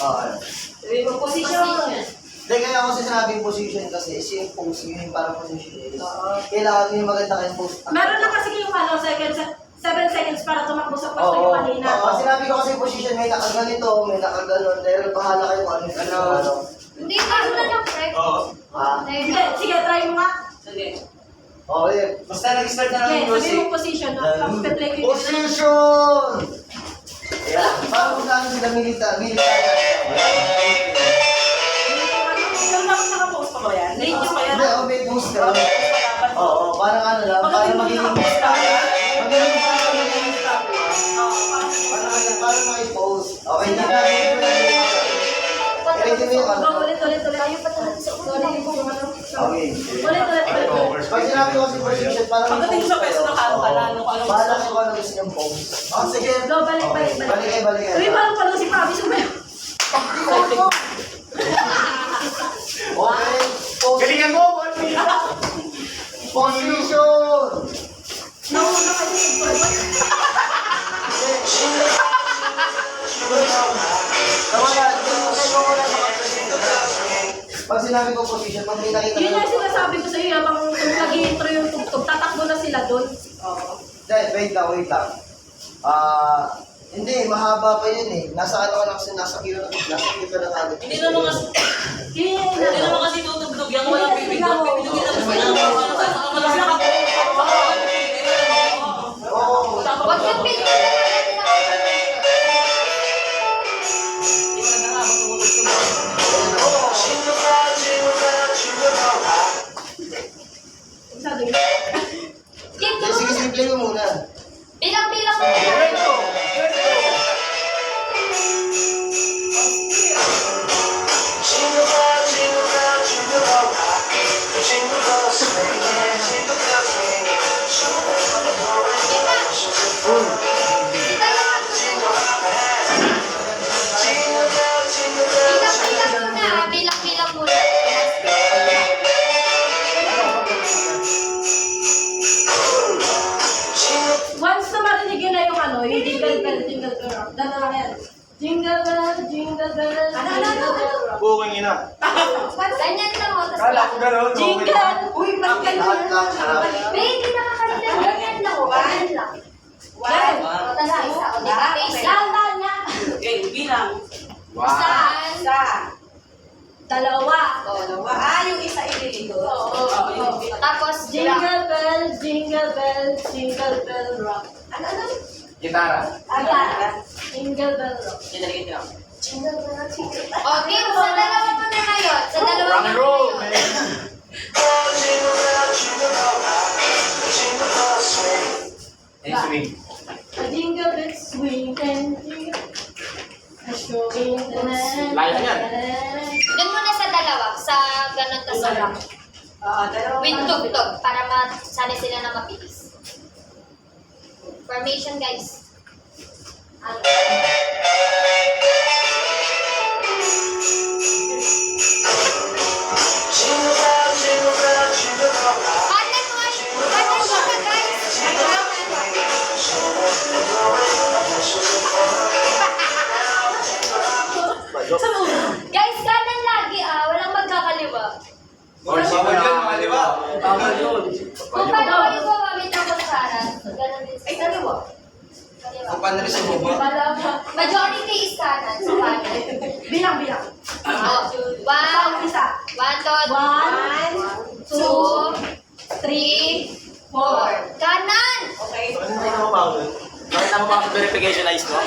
Oo. Position. Hindi, kaya ako sinabing position kasi is yung pose, yun yung parang position is. Kailangan yung maganda kayong pose. Meron na kasi yung 7 seconds para tumakbo sa pwesto Oo. yung kanina. Oo, sinabi ko kasi position, may nakaganito, may nakaganon. Pero bahala kayo kung ano. Hindi, ano na lang, Frank. Oo. Sige, sige, try mo nga. Sige. Oo, yun. Basta nag-start na lang Okay, yung sabi music. mo position. Tapos pe-play ko yung... Position! Yeah. Parang kung saan sila military. Yung naka-post pa ba yan? Late pa yan? Hindi, may boost ka. Oo, parang ano lang, parang magiging parang may post. Okay, nagagawin ko lang yung ready mo yung ano. Ulit. Ayaw pa talaga sa ulit. Okay. Ulit. Pag sinabi ko kasi position, parang may Pagdating post sa peso, kayo. nakano ka lang, Oo. Bahala kayo kung ano gusto niyong post. Oh, sige. Go, balik. Balik. Uy, parang pala si Pabi sumayo. Okay. Post. Galingan mo! Position! Nauna ka din. Pag sinabi ko position, pag may nakita Yun yung sinasabi ko sa iyo, habang nag-i-intro yung tugtog, tatakbo na sila doon. Wait lang. Hindi, mahaba pa yun eh. Nasa ano ka lang kasi, nasa kilo ka na agad. Hindi naman kasi, Yun yung hindi naman kasi tutugtog yan. Walang pipigod. Pipigod na mas Oo. Wag yung pili. sabi ko. Sige, simple mo muna. Bilang-bilang mo. Bilang-bilang muna. Bilang-bilang muna. Once na marinig yun na yung ano, yung jingle bell rock. Dala lang yan. Jingle bell, jingle bell, jingle bell rock. Bukang ina. Ganyan lang mo. Kala ko gano'n. Jingle! Uy, bakit ganyan Lahat lang? lang. Baby, nakakalimutan. Ganyan lang. Ganyan lang. One. Tapos isa. O, diba? Face lang. Okay, bilang. Isa. Isa. Dalawa. Yung isa ililito. Oo. Tapos, Jingle bell, jingle bell, jingle bell rock. Ano? Gitara. Agad. Jingle bell rock. Sinalikin nyo. Okay, sa dalawa mo na ngayon. Sa dalawa Rock and roll! And swing. A jingle bell swing and jingle. A swing and Layo yan. Doon muna sa dalawa. Sa ganun tas sa rock. Dalawa. With tugtog. Para masanay sila na mabilis. Formation, guys. Kanan mo, kanan mo na, guys. Guys, kanan lagi walang magkakaliwa. Or bawal yun, mga di ba? Bawal yun. Kung paano kayo gumamit ng kutsara, ganun din sa Dalawa. kaliwa. Kung paano rin sa bubo? Majority is kanan, so kanan. Bilang. Isa. One, two, three, four. Kanan! Okay. Ano na yung bawal? Bakit ako verification-ize mo?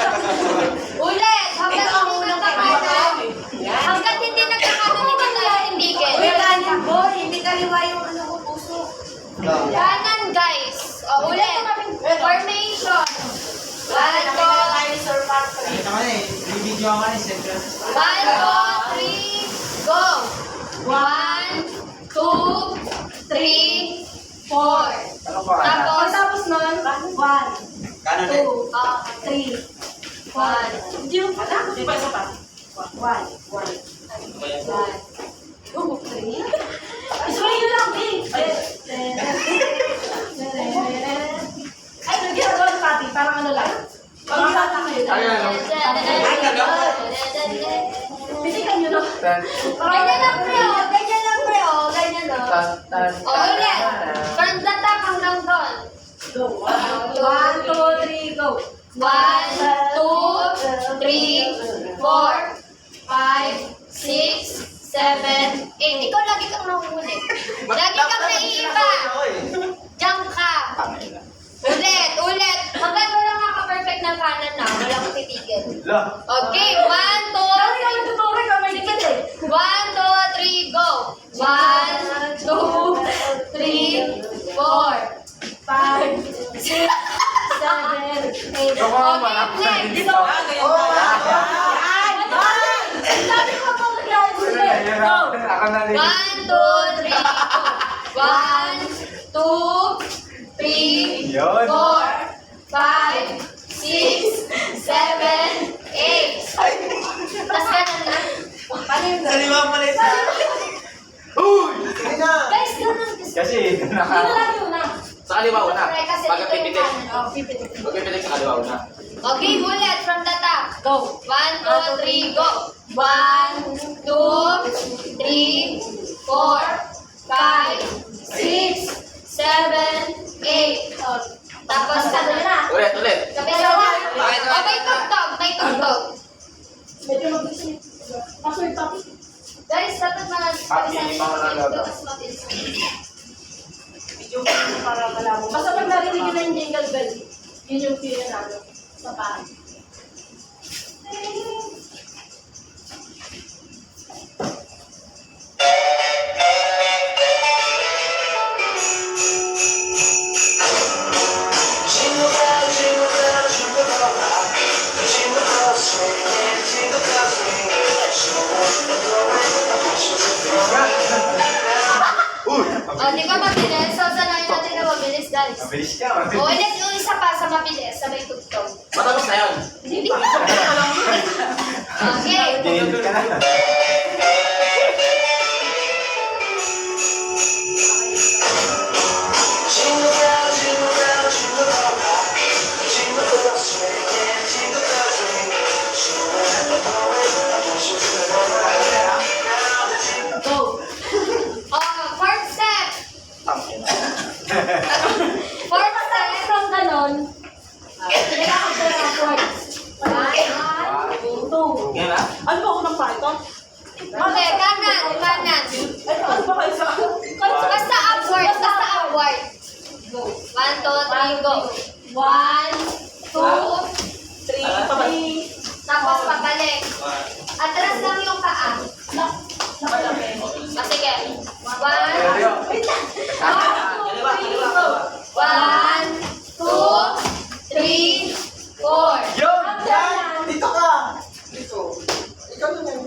Ulit! Hanggat Ito ang hindi unang nagkakanan. kailangan. Yan. Hanggat hindi nagkakanan, hindi tayo tindigil. Uy, ganyan boy. Hindi kaliwa yung ano ko puso. Kanan, guys. O, ulit. Formation. One, two, Ito nga eh, video nga eh, siyempre. one, two, three, go! One, two, three, four. Ano pa? Tapos, Pagtapos nun, 1, Kanan eh. 2, 3, 4. Hindi yung pala. Di ba isa pa? 1, 1, 2, 3. Isuloy nyo lang, Bing. Ay, nag-ginagawa ni Pati. Parang ano lang. Parang bata kayo. Ay, ano? one. Ganyan lang, pre, oh. Ganyan lang, pre, oh. Ganyan, oh. O, ulit. From the top hanggang doon. Go. 1, 2, 3, go. 1, 2, 3, 4, 5, 6, 7, 8. Ikaw lagi kang nahuli. Lagi kang naiiba. Jump ka. Ulit, ulit. Hanggang wala makaka-perfect na kanan na. Wala kang titigil. Okay, 1, 2, Dami ka nagtuturo ka, may dikit eh. 1, 2, 3, go. 1, 2, 3, 4, 5, 6, 7, 8. Okay, next. Dito. Ay! Sabi ko po kaya ulit. Go. 1, 2, 3, 1, 2, 3, 4, 5, 6, 7, 8. Tapos ganun na. Kaliwa pala isa. Uy! Sige na. Guys, ganun. Kasi, Dito lang yun na. Sa kaliwa una. Kasi Pag dito yung pipitik. kanan. Oh, pipitik. Pag pipitik sa kaliwa una. Okay, ulit from the top. Go. 1, 2, 3, go. 1, 2, 3, 4, 5, 6, 7, 8. Tapos ka na. Ulit, ulit. Kapila na. O, may tugtog. May tugtog. Medyo mag-isip. Pasoy, papi. Guys, dapat Hindi pa malalaga. Para malaman. Basta pag narinig yun na yung jingle bell, yun yung feel na ano. Sa paan. Uy! O, di ba mabilis? So, sanayin natin na mabilis, guys. Mabilis ka, O, mabilis. ulit yung isa pa sa mabilis, sa may tugtog. Matapos na yun. Hindi pa. Okay. Ginilid ka na. Go. O, fourth step. Fourth step. From ganon, kailangan ko ng chords. 1, 2. Yan na. Ano ba unang pa ito? Okay, kanan, kanan. Ito, ano ba kayo sa... Basta upward, basta upward. Go. 1, 2, 3, go. 1, 2, 3. Tapos pabalik. Atras lang yung paa. O, sige. 1, 2, 3, go. 1, 2, 3, 4. Yun! Dito ka. Dito. Ikaw na yan.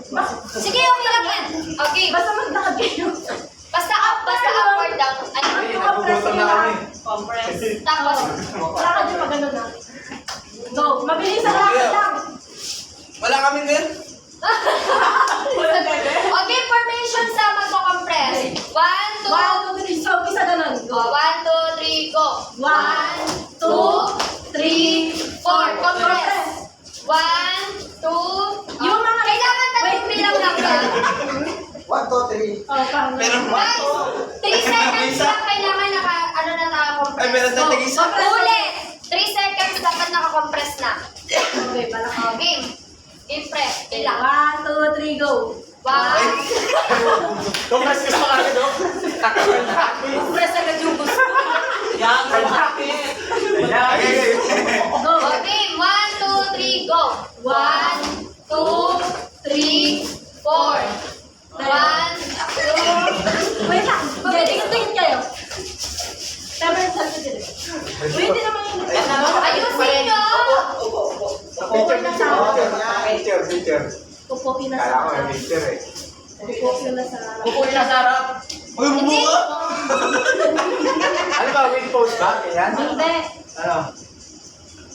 Sige, okay lang yan. Okay. Basta maglakad kayo. Basta up, basta upward down. Ano? Ay, nagugutom na kami. Compress. Tapos, Lakad yung magano na. Go. Mabilis ang lakad lang. Wala kami ngayon. okay, formation sa magko-compress. 1, 2, 1, 2, 3. So, isa ganon. Go. 1, 2, 3, go. 1, 2, 3, 4. Compress. 1, 2, Yung mga- kailangan tatlong bilang lang ba? 1, 2, 3. Oh, parang Pero Guys, 3 seconds lang kailangan ano na naka-compress. Ay, meron tayong tag-isa. Ulit. 3 seconds dapat naka-compress na. Okay, pala. Okay. Impress. Ilang? 1, 2, 3, go. 1, Compress ko sa kanya, no? Compress agad yung gusto. Yan, malaki. Go. okay. 1, 2, 3, go. 1, 2, 3, 4. 1, 2, Wait lang. Tingin kayo. Sabi ng salto dito. Wait, hindi naman yun. ayusin nyo! Upo na sa Picture. Upo na sa Kala ko may picture eh. Upo na sa Upo na sa harap. Uy, bumuka. Ano ba, win post ba? Ganyan? Hindi. Ano?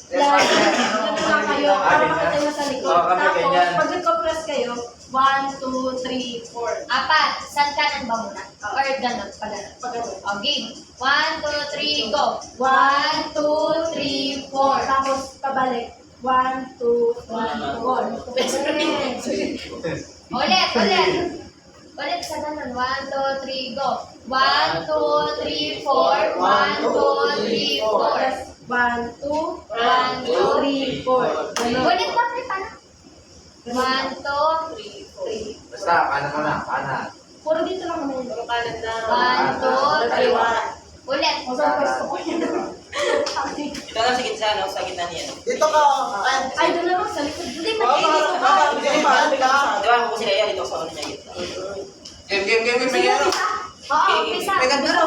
Like, ganun lang kayo. Para makita nyo sa likod. Oo, kami Tapos, ganyan. pag nag-compress kayo, 1, 2, 3, 4. Apat. Saan kanan ba muna? Or ganun? Pa ganun. Pag ganun. Okay. 1, 2, 3, go. 1, 2, 3, 4. Tapos, pabalik. 1, 2, 3, 4. Ulit. Ulit sa ganun. 1, 2, 3, go. 1, 2, 3, 4. 1, 2, 3, 4. 1, 2, 1, 2, 3, 4. Ganun. Ulit lang, paano? 1, 2, 3. Basta, kanan mo na, kanan. Puro dito lang naman yun. Kanan na. 1, 2, 3. Ulit. Masarap gusto ko yun. Ito lang sa gitna, no? Sa gitna niya. Dito ka, ay. Ay, doon naman sa likod. Hindi, Oh, mag-edit ka. Hindi ba? Di ba ako sila yan? Dito sa ano niya gitna. Game. May Sige, ano? umpisa. Oo, umpisa.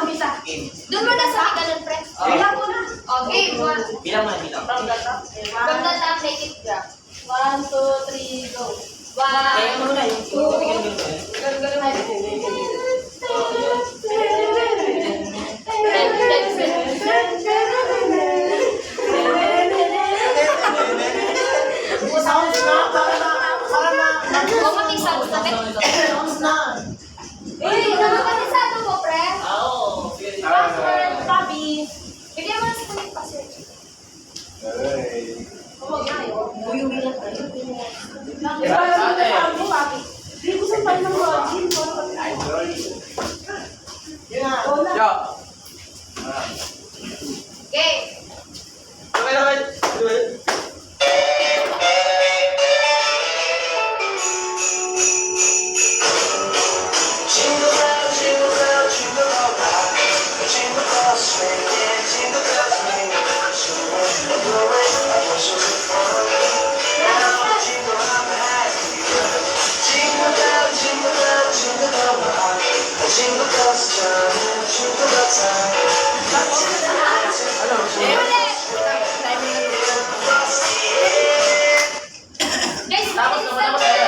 Umpisa. Game. Doon mo na sa ganun, pre. Bilang mo na. Okay, 1. Bilang mo na, bilang. From the top, make it graph. 1, 2, 3, go. 1, Kaya mo na yung bigyan mo. Sounds na, para na. O, makisagot na, pre. Sounds na. Uy, nakakanisado mo, pre. Oo. Password, Bobby. Bigyan mo na si Kulit pa, sir. Huwag na yun. Uyuwi na tayo. Hindi ko saan pa rin ng lodging. Yun na. Yo! Okay. Ulit. Guys, Tapos naman ako sa'yo.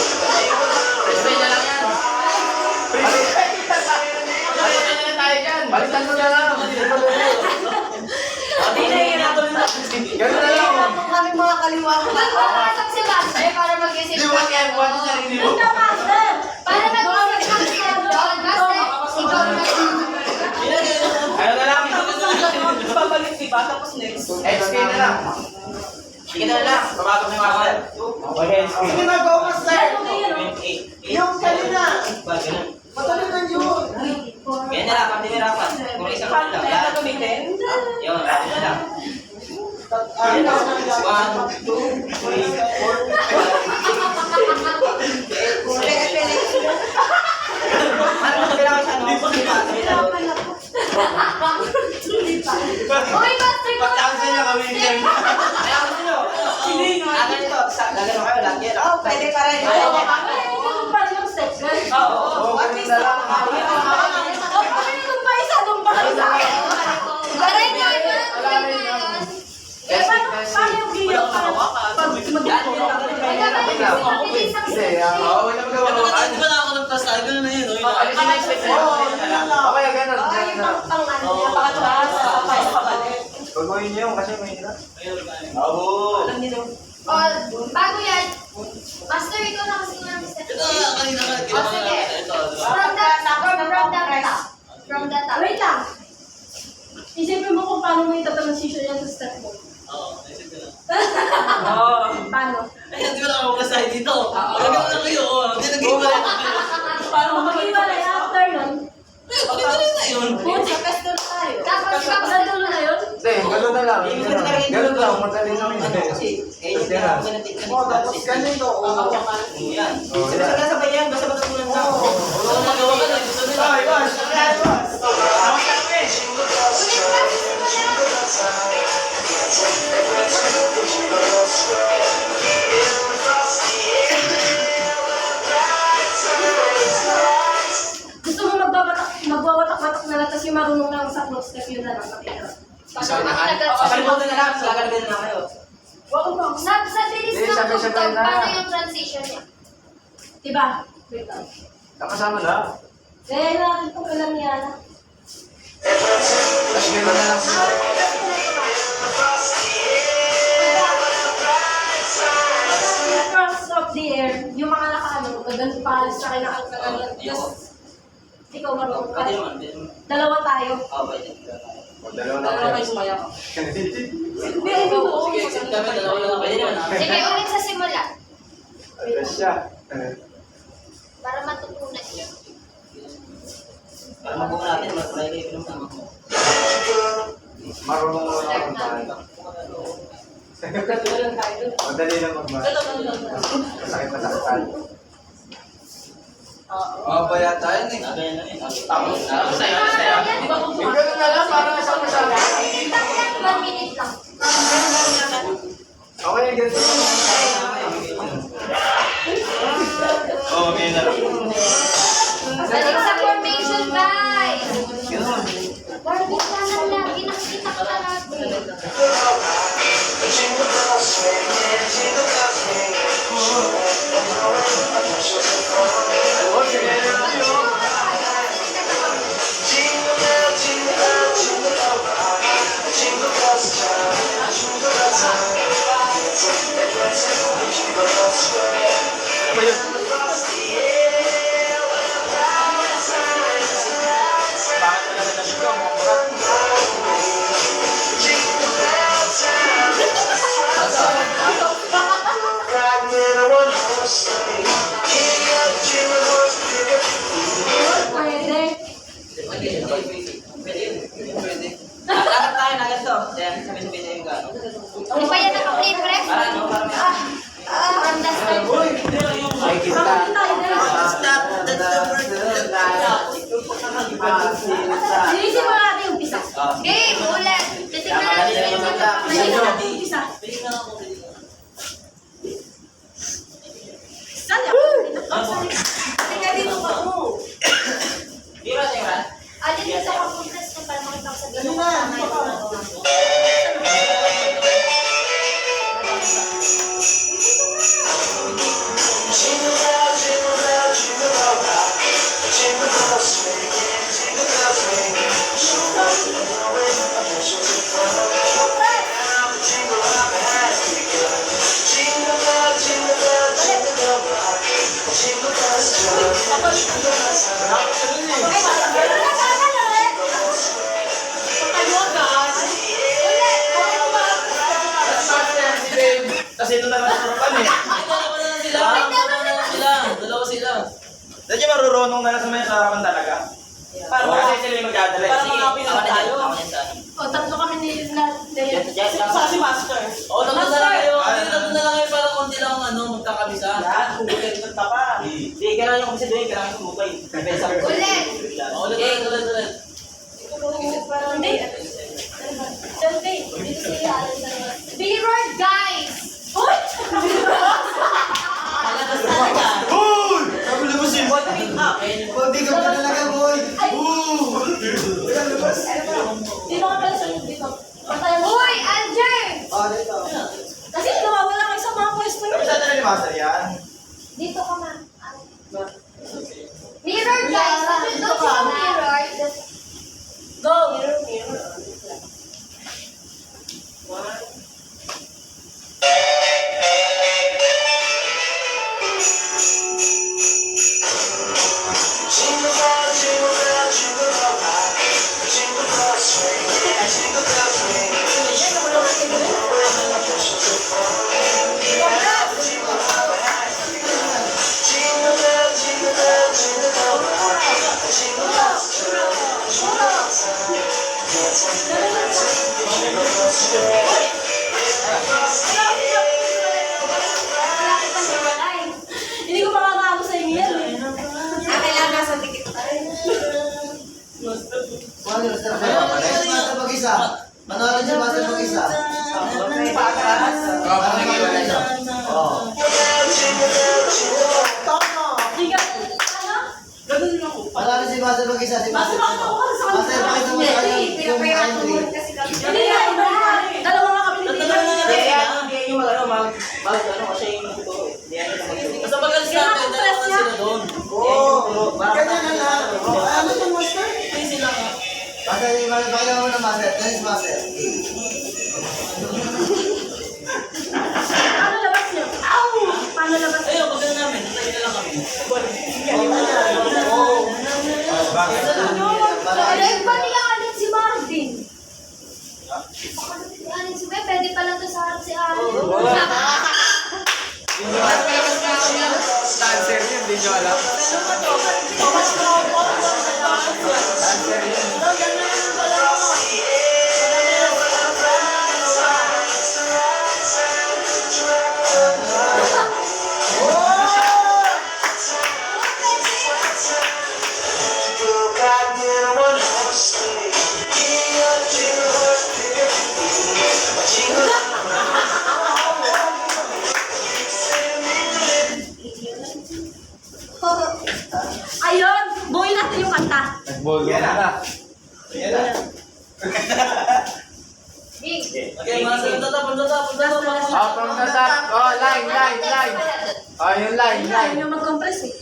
Display na lang yan. Balikan mo na lang. Ganun na lang. Kung kami mga kaliwa ko. Doon mo nakasap si Master para mag-isip Di ba kaya buwan sa sarili mo? Doon ka, Master. Para mag-isip ka siya doon. Master, ikaw na. Ayun na lang. Babalik si ba? Tapos next. XP na lang. Sige na lang. Babago na yung master. Sige na, go, master. Okay. Yung kanina. Ba, ganun. Matalinan yun. Kaya na lang, pati nirapan. Kung isang Paano lang. kaya Yan. na gamitin? Yun, pati na lang. Ayun na. 1, 2, 3, 4. Ano mas kailangan sa ano? Uy, Master, ikaw na. Pagtansin niya kami dyan. Kaya ako nyo. Hindi nga. Agan ito. Lagyan mo kayo. Lagyan. Oo, pwede pa rin. Ay, ganun pa rin yung steps. Oo, ganun na lang. Doon pa isa, doon pa isa. Aray nga yun. Aray nga yun. Eh, paano yung gilong para pag mag-ito? Hindi, oo, wala mo gawakan. Di ba na ako ng plus tayo? Ganun na yun. Alisin na expect mo. Okay, ganun. Ay, yung pang ano niya, pakataas, kapay sa kabalik. Gagawin niyo yun kasi may hirap. Oo. Alam niyo. O, bago yan. Master, ikaw na kasi nga ang step. Kanina ka. O, sige. From the top. From the top. Wait lang. Isipin mo kung paano mo itatransisyon yan sa step mo. Oo, naisip ko lang. Paano? Ayun, di ba na ako masahe dito? Lagyan mo na kayo. Hindi nag-iwalay na kayo. Paano mo mag-iwalay after nun? Pagkakaroon na yun. Sa pesto na tayo. Tapos, Sa dulo na yun? Hindi, ganun na lang. Ganun lang, madali lang yun. Kasi, hindi ako ganun Oh, tapos ganito. Oh. Yan. Oh, Sila yan. sabay yan, basta matutunan lang. Oo, magawa ka na. Gusto nila. Ay, boss. Ay, boss. ulit na. doon na lang. Lalagay na lang kayo. Sa bilis Hindi, ng sabay-sabay tugtog, na. paano yung transition niya? Diba? Wait lang. Nakasama na. Eh, natin itong alam niya na. Tapos gano'n na lang. Across of the air, yung mga nakaano, ganun pa sa akin na Just, ikaw marunong ka. Pwede naman, pwede naman. Dalawa tayo. Pwede. Dalawa na Dalawa kayo kayo. sumaya ka. Sige, exit kami, dalawa lang. Pwede naman. Sige, ulit sa simula. Alas siya. Para matutunan niyo. Para mabuo natin, mag-try kayo naman. Marunong mo na magmahal. Madali lang magmahal. Masakit na saktan. Mababa yata yun eh. Sabi na yun. Tapos sa'yo. Yung gano'n na lang, parang isang masabi. 1 minute lang. Okay, yung ganito. Oo, okay na lang. Balik sa formation, guys! Ganun. Barbie ka na lang, inakita ka natin. Oh, sige na lang yun. Ano ba yun? Bakit wala na nasigaw? Mukhang Pwede. Pwede. Lakad tayo na ganito. Then, sabi-sabi na yung gano'n. Hindi pa yan naka-play, pre? Understand. ay kita. Bakit tayo na? Stop. That's the word. Sinisimula natin yung umpisa. Game, ulit. Titignan natin yung mga Umpisa. Saan ako? Teka dito ka. Alin dito ka puntas na para makita ko sa dito ko tama yung Kasi ito na lang sa harapan eh. Dalawa sila. Dahil yung marurunong na lang sa mga harapan talaga. Para Kasi sila yung magdadala. Para Sige. mga pinaka tayo. O, tatlo kami ni Saan si Master? Oo, tatlo na lang kayo. Tatlo na lang kayo para konti lang magkakabisa. Yan, humigat ka pa. Hindi, kailangan yung kasi doon, kailangan yung sumukay. Ulit. Ulit. Hindi. Selfie. Dito si Alan sa naman. Mirror, guys! Uy! Hoy! Sabi labas yun. Hindi ka pa talaga, boy. Ay! Wala, labas. Dito ka pala sa dito. Patayan mo. Uy, Alger! Dito. Kasi nawawala kayo sa mga pwesto Sabi niyo. sa atin ni Master yan. Dito ka ma. Mirror, guys! Don't you know mirror? Go! Hindi ko makakaano sa inyo yan eh. Kailangan nasa tikit tayo. Master mag-isa. Manood si Master mag-isa. Oo. Hindi ka, ano? Ganun lang ko. Manood si Master mag-isa. Si Master. Master, ako ka sa kanila. Master, pakita mo sa kanya Hindi, yung pinapayatan mo entry. rin kasi kami. Hindi nga, iba. Dalawang Mas ano kasi yung ito eh. Hindi ano naman yun. Basta pag-alis natin, dalawa na sila doon. Oo, ganyan na lang. Ano yung master? Hindi sila nga. Master, pakilala mo na master. Dennis master. Paano labas niyo? Paano labas niyo? Ayun, pag-alis namin, tayo na lang kami. Alam ba nila alit si Marvin? Alit si Marvin, pwede pala to sa harap si Alit. Dancer yun, hindi nyo alam. Dancer yun. Ayun! Buhay natin yung kanta. Nag-ball na. Big. Okay, mga sila, tatapon. Oh, from the top. Oh, line. Oh, yung line. Ayaw nyo mag-compress eh.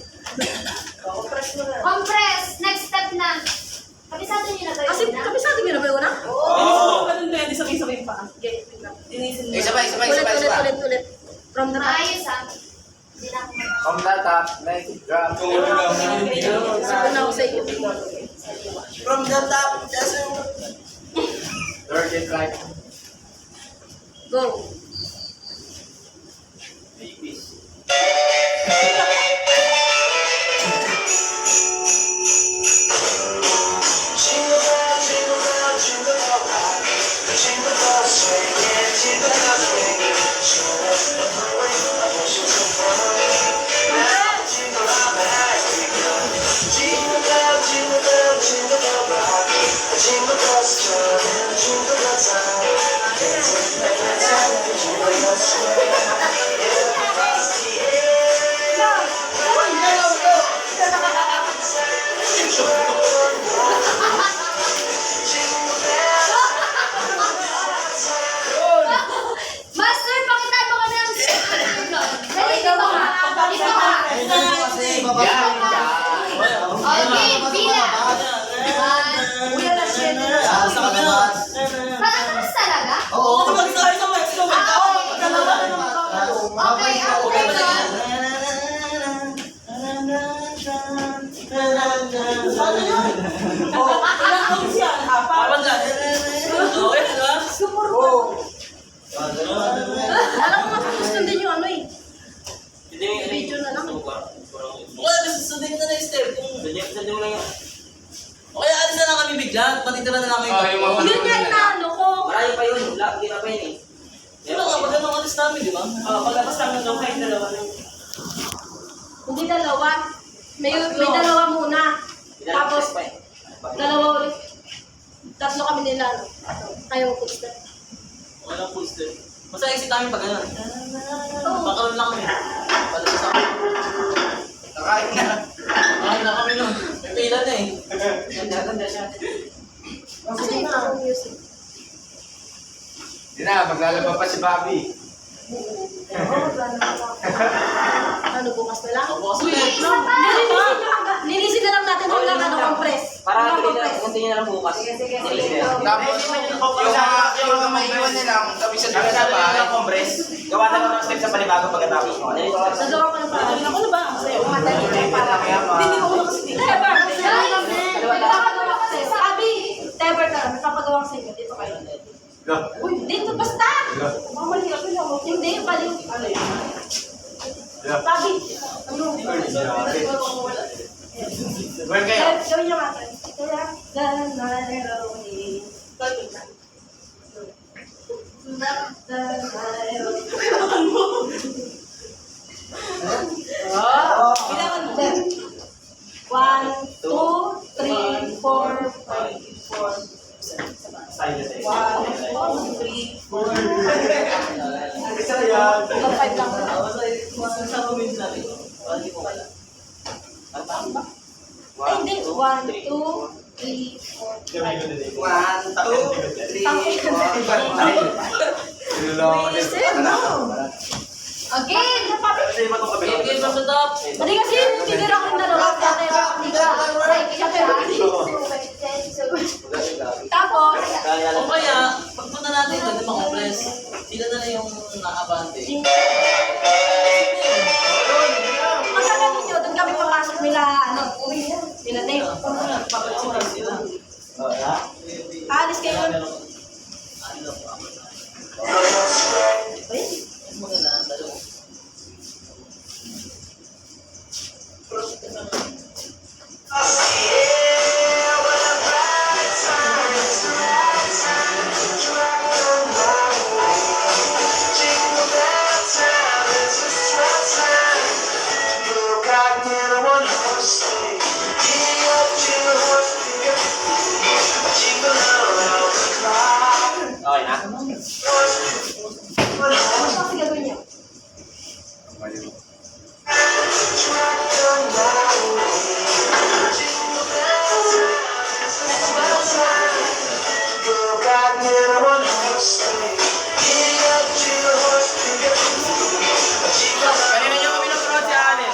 Compress. Next step na. Kabisado niyo na ba yun? Kasi kabisado nyo na ba yun na? Oo. Ganun na yan, sabay-sabay pa. Okay, tingnan. Tinisin mo. Ulit. From the top. Maayos ah. Hindi na ako mag- From the top, let it drop. Sabi na ako sa iyo. From the top, just Third it right. Go. Master, pakitaan mo kami ang dali, dito ka. Dito ka. Kasi, bababa. Yan. Okay, bilang. Uy, alas 7 na. Yan, sa labas. Palataras talaga? Oo. Mag-start na Max. Okay, after nun, Ilang counts yan? Apat. Apan dyan. Okay, di ba? Alam ko masusunod din yung ano eh. Hindi, Video na lang. Wala, susundin na next step. Sundin mo lang yan. O kaya alis na lang kami bigla. Matitira na lang kami. Oh, yung mga- Yun yan na ano ko. Marami pa yun. Hindi na pa yun eh. Yun lang nga, pag anong alis namin, di ba? Pagkatapos lang ng kayo dalawa na. Hindi dalawa. May dalawa muna. Tapos, dalawa ulit. Tatlo kami nila. Ayaw ko gusto. Walang full step. Basta exit namin pag ano. Pakaroon lang kami. Palabas ako. Nakain na. Nakain na kami nun. May pila na eh. Kasi yung music. Hindi na, maglalaba pa si Bobby. Ano bukas na lang? Bukas Uy, ulit. isa pa. Linisin na lang natin hanggang ano compress. Para compress. continue na lang bukas. Sige. Tapos, yung mga maiwan nilang tabi sa dami sa bahay. Gawa na lang ng step sa panibago pagkatapos mo. Nagawa ko na pa. Ako na ba? Sa'yo. Madali para. Hindi ko na kasi dito. Teber, may papagawa kasi. Sabi, Teber ka, may papagawa kasi. Dito kayo. Uy, dito basta! Mamali ako yung hindi, bali yung ano yun. Sabi, ano? Where kayo? Gawin niyo natin. Kaya, Bilangan mo. 1, 2, 3, 4, 5, 6, 7. 1, 2, 3, 4, 5 lang. Sa comment natin. Hindi ko kaya. Ay, hindi. 1, 2, 3, 4, 5. 1, 2, 3, 4, 5. Niloloko Listen, no. Again! Kasi iba itong kabila. Game from the top. Hindi kasi tinira ko yung dalawa. Tapos, O kaya, pagpunta natin doon ng mga press, sila na lang yung nakabante. pagkagaling nyo, doon kami papasok nila, nila Dave. Papagsunan sila. Alis kayo. Mas maganda ang dalawa. Okay na? Ano kasi gagawin nyo? Kanina niyo kami nag-proud si Allen.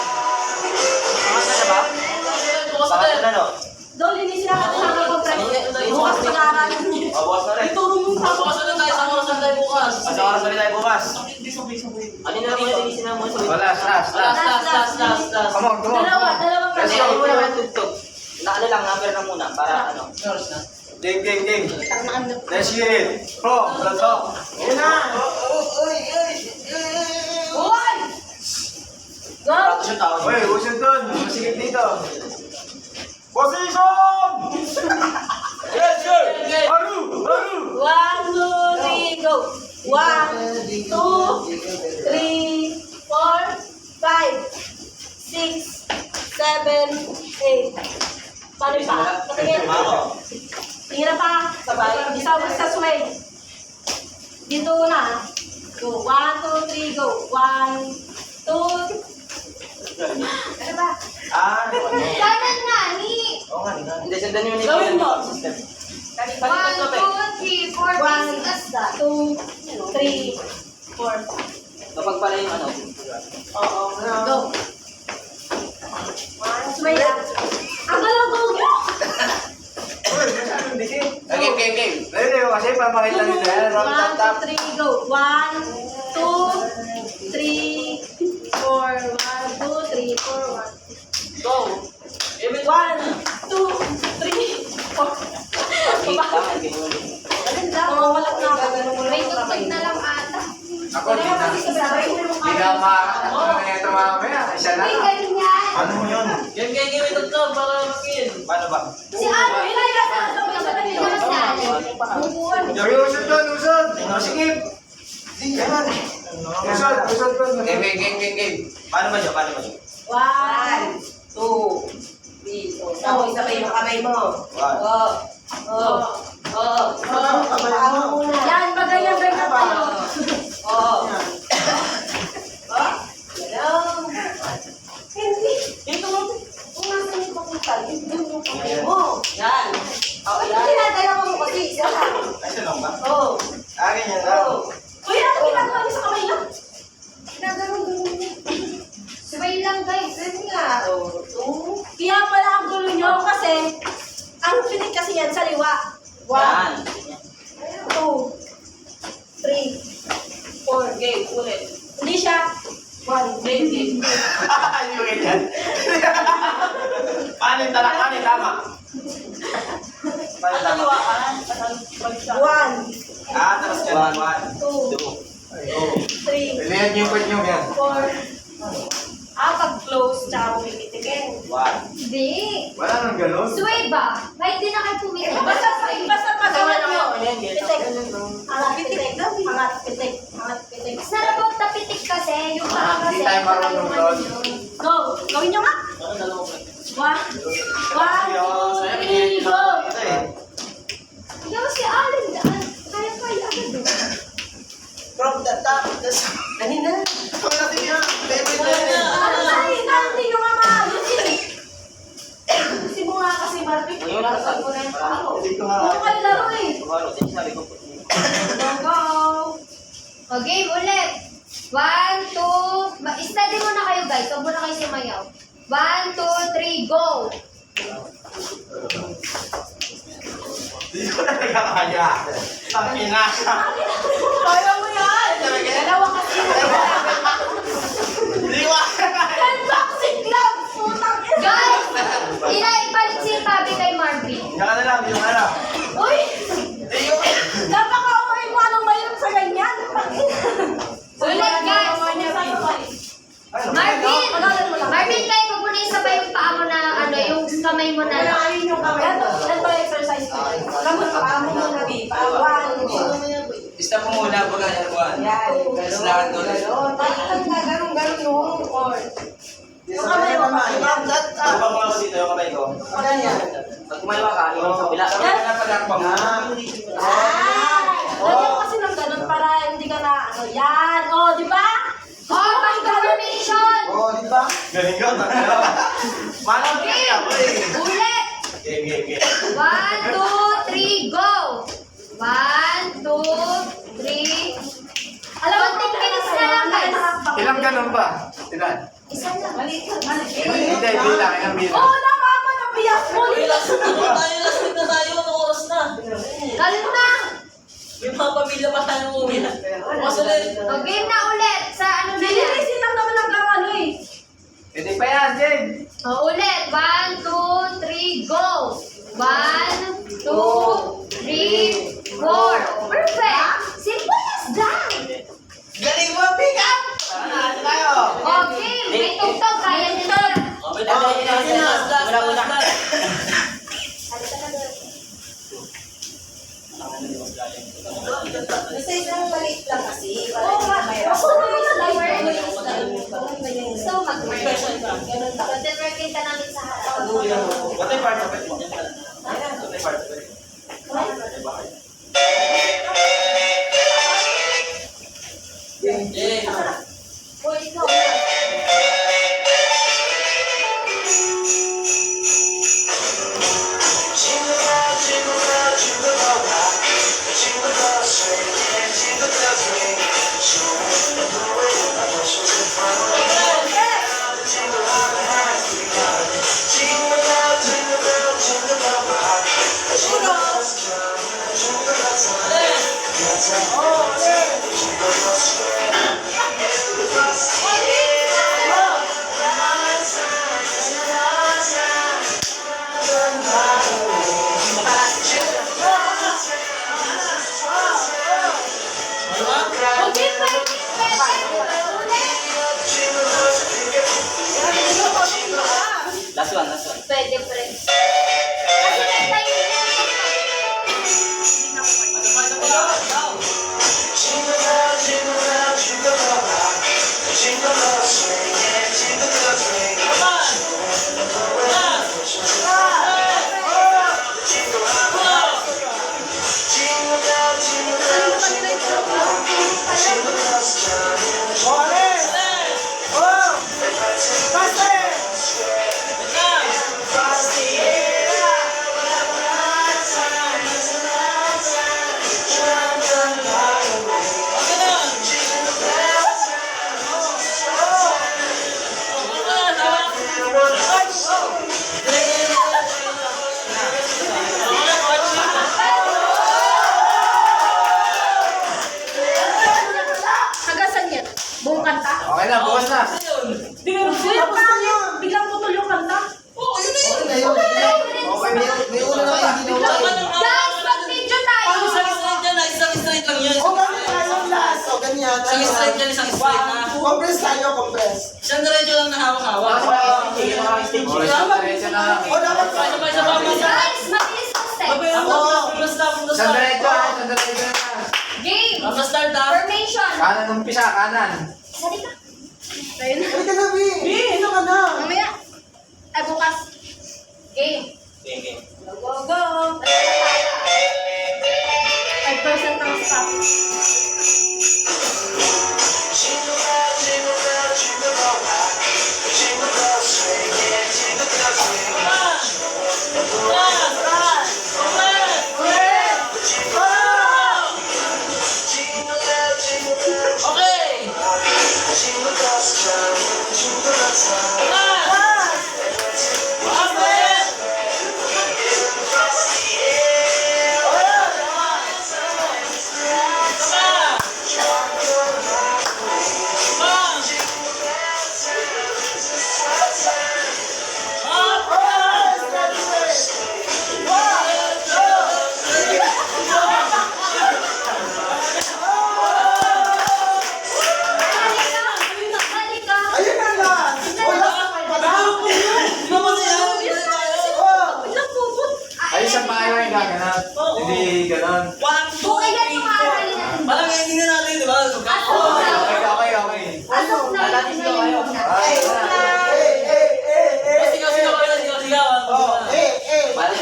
Pangat na ba? Bukas Pangat ulit. na no? Doon, linisin natin sa mga kontrakt. Bukas pinakaaralan nyo. Bukas na rin. Ituro mo sa Bukas ulit tayo sa mga sandali bukas. Ano oras ulit tayo bukas? Ano na lang yung linisin na mo sa Oh, last. Last. Come on. Dalawang Let's klase. go. Wala tugtog. Na ano lang, number na muna para ano. Game. Let's hear it. Pro, let's go. Yun na! One! Go! Uy, Washington, masigit dito. Position! Yes, sir! Haru! 1, 2, 3, go! 1, 2, 3, 4, 5, 6, 7, 8. Paano pa? Patingin. Mako. Tira pa. Sabay. Isa sa sway. Dito na. Go. 1, 2, 3, go. 1, 2, ano ba? Kanan nga, ni! Oo nga, hindi. Sundan nyo Gawin mo. system. 1, 2, 3, 4, 1, 2, 3, 4. Kapag pala yung ano, Oo. Go. Sway lang. Ang galaw go. Game. Ayun kasi para makita nyo na yan. 1, 2, 3, go. 1, 2, 3, 4. 1, 2, 3, 4, 1. Go. Even 1, 2, 3, 4. Alin lang, mawalat na ako. May tugtog na lang ata. Ako, hindi na ano na ito mamaya. Isa na. May ganyan. Ano mo yun? game ito to para makin. Paano ba? Si ano, Usod! Masikip! Usod! Game. Paano ba siya? 1, 2, 3. Sabay yung kamay mo. Yan, pag ganyan break na tayo. Dito mo. Kung nasan yung papunta, doon yung kamay mo. Yan. Tinataya mo kasi isa lang. Ay, tanong ba? Oo. Ganyan daw. Kuya, ano ginagawa niyo sa kamay lang? Nagano'n-ganon niya. Sabay lang guys. Kasi nga, kaya pala ang gulo nyo kasi ang pinik kasi yan sa liwa. 1, 2, 3, 4. Game, ulit. Hindi siya. 1, game. Yung ganyan. Paano yung talak? Paano yung tama? Paano yung tama? 1, Tapos yan. 2, 3, Pilihan niyo yung pwede nyo yan. 4. Pag close, tsaka pipitikin. Hindi. Wala nang galon. Sway ba? May di na kayo pumitin. Basta pagawin nyo. Pitik. Angat, pitik. Sarap ang tapitik kasi. Yung parang kasi. Hindi tayo marunong doon. Go! Gawin nyo nga. 1, 2, 3, go! Ikaw si Allen daan. Kaya agad. From the top, kanina. Kung natin yan, Hindi nyo nga maayos eh. Kasi mo nga kasi Marvick. Nasaan ko na yung pako. Huwag kayo laro eh. Go, go. O game ulit. 1, 2, study muna kayo guys. Huwag muna kayo sumayaw. 1, 2, 3, go! Hindi ko na kaya. Tangina. Kaya mo yan! Dalawa kasi. Hindi ko kaya. Unboxing gloves! Putang ina. Guys! Ipalit si Pabi kay Marvin. Yan na lang, yung ano. Uy! Napaka-okay mo anong mahirap sa ganyan. Ulit guys! Marvin! Marvin, kahit huwag mo na isabay yung paa mo na, ano, yung kamay mo na. Ayun yung kamay. Yan ba exercise ko? Kamot ka, amo mo na, B. One, Stop mo muna, baga yan, Juan. yan. Islahan ko ulit. Ganun, no? Or, Yung kamay mo, ma'am, that, Habang ako dito yung kamay ko. ganyan. Pag kumayo ka, yung sa kabila. Sabi ka na pag-akbang mo. Lagyan mo kasi ng ganun para hindi ka na, ano, yan. O, di ba? Oh, confirmation! Oo, di ba? Galing ka, tangina. Manang kaya ako eh. Ulit! Game. 1, 2, 3, go! 1, 2, 3. Konting bilis na lang guys. Ilang ganun ba? Ilan? Isa lang. Maliit. Hindi, bilang. Ilang bilang? Oo, namama ng biyak mo. Last na tayo, anong oras na? Galing na! May mga pamilya pa tayo umuwi. Bukas ulit. O, game na ulit sa ano na yan. Nililisin lang naman ang ano eh. Pwede pa yan, Jen. O, ulit. 1, 2, 3, go! 1, 2, 3, 4. Perfect! Simple as that! Galing mo, pick up! Ano tayo? Okay, may tugtog. Kaya nito. Okay, last. Kasi isang maliit lang kasi. Oo, ako naman sa library. So, mag-work. Special ka. Mag-working ka namin sa harap. What ay part of it mo? What ay part of it? Eh, O, ikaw na. Okay, last one. pwede, pre. Kasi next time, Hanggang saan yan? Buong kanta? Okay na, bukas na. Biglang putol yung kanta. Okay na yun. Okay, may una na kayo ginawa eh. guys, mag-video tayo. Isang straight yan, isang straight lang yun. O, ganun tayo last. O, ganyan. Isang straight yan, isang straight na. Compress tayo, compress. Isang diretso lang na hawak-hawak. O, isang diretso na lang. O, dapat ka. Isa pa. Guys, mabilis ang step. Isang diretso, isang diretso na lang. Game. Start ha. Formation. Kanan umpisa, kanan. Sali ka. Halika na, B. Ano ka na? Mamaya. Ay, bukas. Game. Go, go. 5% ang stop. Okay! Sigaw kayo, sigaw.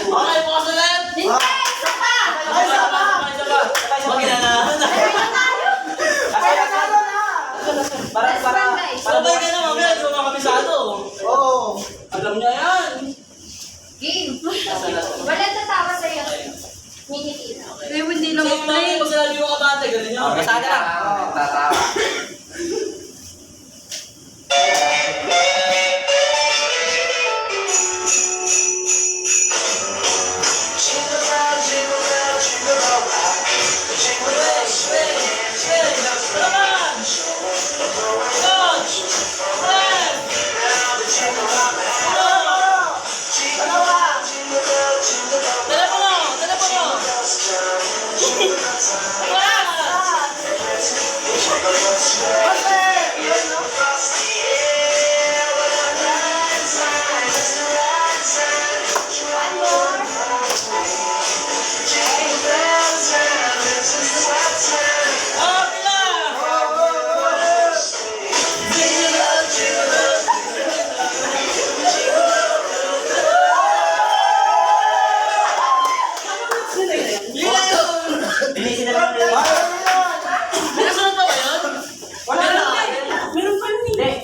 Okay, bukas na lang. Hindi, isa pa! Isa pa. Maginanahan na. Best friend, guys. Sabay ka na mamaya, di mo makabisado. Oo. Alam niya yan. Game. Wala tatawa sa'yo. Ngingiti. Pero hindi Sa yung mami, pag sinabi mo kabante, ganun yun. Basta ka lang. Tatawa. Nakasunod pa ba yun? Meron pa yun eh.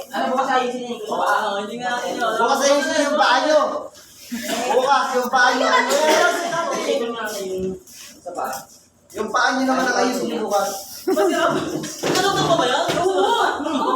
Hindi nga natin yun. Bukas na yung paa nyo. Bukas, yung paa nyo. Yung paa nyo naman nakayusin bukas. Nakasunod pa ba yun? Oo.